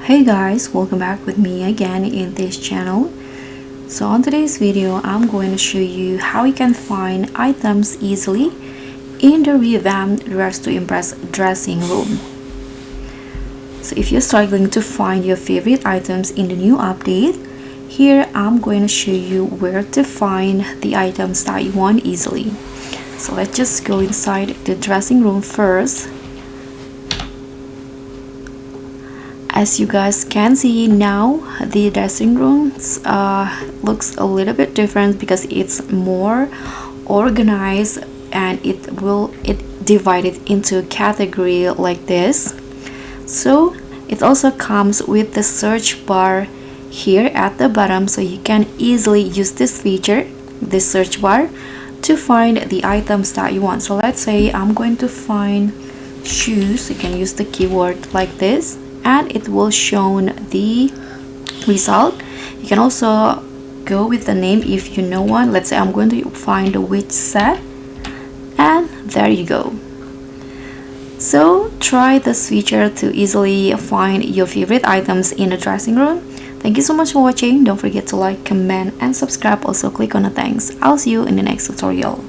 Hey guys, welcome back with me again in this channel. So on today's video, I'm going to show you how you can find items easily in the revamped Dress to Impress dressing room. So if you're struggling to find your favorite items in the new update, here I'm going to show you where to find the items that you want easily. So let's just go inside the dressing room first. As you guys can see now, the dressing room looks a little bit different because it's more organized and it divided into category like this. So it also comes with the search bar here at the bottom, so you can easily use this feature, this search bar, to find the items that you want. So let's say I'm going to find shoes. You can use the keyword like this and it will show the result. You can also go with the name if you know one. Let's say I'm going to find a witch set, and there you go. So try this feature to easily find your favorite items in the dressing room. Thank you so much for watching. Don't forget to like, comment and subscribe. Also click on the thanks. I'll see you in the next tutorial.